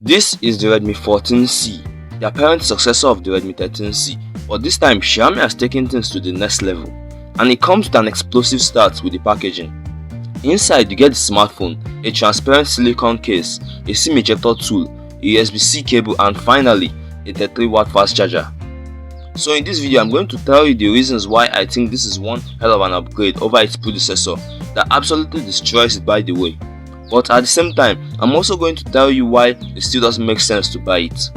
This is the Redmi 14C, the apparent successor of the Redmi 13C, but this time Xiaomi has taken things to the next level, and it comes with an explosive start with the packaging. Inside you get the smartphone, a transparent silicone case, a SIM ejector tool, a USB-C cable, and finally a 33-watt fast charger. So in this video I'm going to tell you the reasons why I think this is one hell of an upgrade over its predecessor that absolutely destroys it by the way. But at the same time, I'm also going to tell you why it still doesn't make sense to buy it.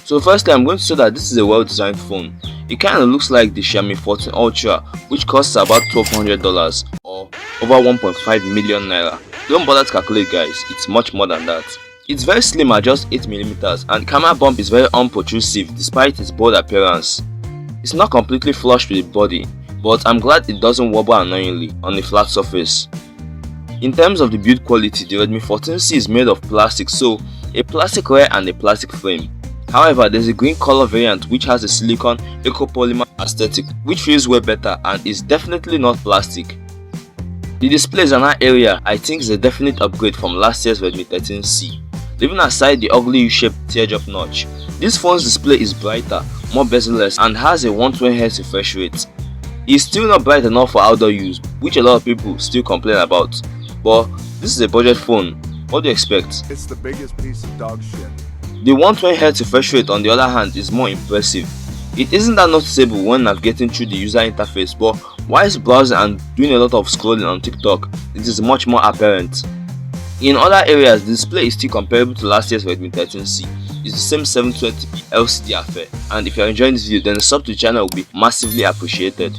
So firstly, I'm going to say that this is a well-designed phone. It kind of looks like the Xiaomi 14 Ultra, which costs about $1,200 or over 1.5 million naira. Don't bother to calculate guys, it's much more than that. It's very slim at just 8mm and the camera bump is very unprotrusive despite its bold appearance. It's not completely flush with the body, but I'm glad it doesn't wobble annoyingly on a flat surface. In terms of the build quality, the Redmi 14C is made of plastic, so a plastic rear and a plastic frame. However, there's a green color variant which has a silicone ecopolymer aesthetic which feels way better and is definitely not plastic. The display is another area I think is a definite upgrade from last year's Redmi 13C. Leaving aside the ugly U-shaped teardrop notch, this phone's display is brighter, more bezel-less, and has a 120Hz refresh rate. It's still not bright enough for outdoor use, which a lot of people still complain about. But this is a budget phone, what do you expect? It's the biggest piece of dog shit. The 120Hz refresh rate on the other hand is more impressive. It isn't that noticeable when navigating through the user interface, but whilst browsing and doing a lot of scrolling on TikTok, it is much more apparent. In other areas, the display is still comparable to last year's Redmi 13C. It's the same 720p LCD affair, and if you are enjoying this video, then a sub to the channel will be massively appreciated.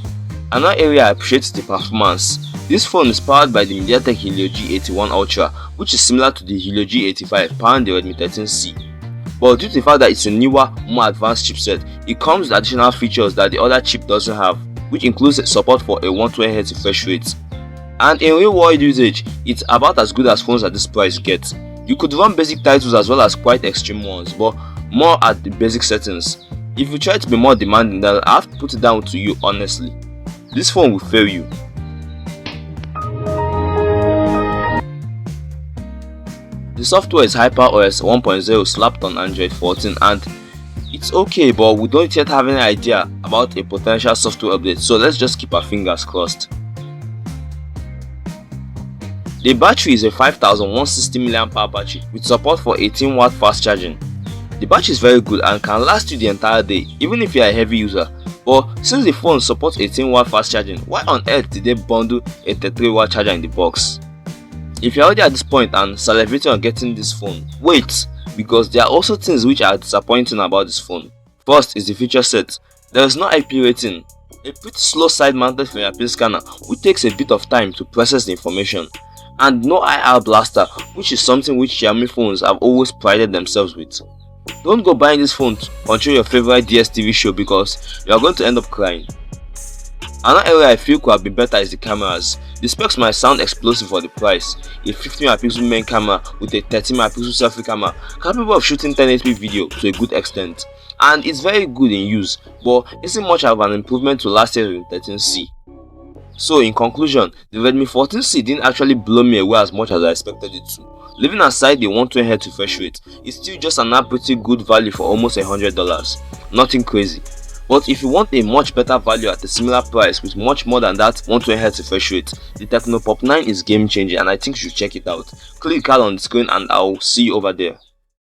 Another area I appreciate is the performance. This phone is powered by the MediaTek Helio G81 Ultra, which is similar to the Helio G85 powering the Redmi 13C. But due to the fact that it's a newer, more advanced chipset, it comes with additional features that the other chip doesn't have, which includes support for a 120Hz refresh rate. And in real world usage, it's about as good as phones at this price get. You could run basic titles as well as quite extreme ones, but more at the basic settings. If you try to be more demanding, then I have to put it down to you honestly. This phone will fail you. The software is HyperOS 1.0 slapped on Android 14 and it's okay, but we don't yet have any idea about a potential software update, so let's just keep our fingers crossed. The battery is a 5160 mAh battery with support for 18-watt fast charging. The battery is very good and can last you the entire day even if you are a heavy user, but since the phone supports 18-watt fast charging, why on earth did they bundle a 33-watt charger in the box? If you're already at this point and salivating on getting this phone, wait, because there are also things which are disappointing about this phone. First is the feature set. There is no IP rating, a pretty slow side-mounted fingerprint scanner which takes a bit of time to process the information, and no IR blaster, which is something which Xiaomi phones have always prided themselves with. Don't go buying this phone to control your favorite DSTV show because you are going to end up crying. Another area I feel could have been better is the cameras. The specs might sound explosive for the price. A 50MP main camera with a 30MP selfie camera capable of shooting 1080p video to a good extent, and it's very good in use, but isn't much of an improvement to last year's 13C. So in conclusion, the Redmi 14C didn't actually blow me away as much as I expected it to. Leaving aside the 120Hz refresh rate, it's still just another pretty good value for almost $100. Nothing crazy. But if you want a much better value at a similar price with much more than that 120Hz refresh rate, the Tecno Pop 9 is game changing and I think you should check it out. Click the card on the screen and I'll see you over there.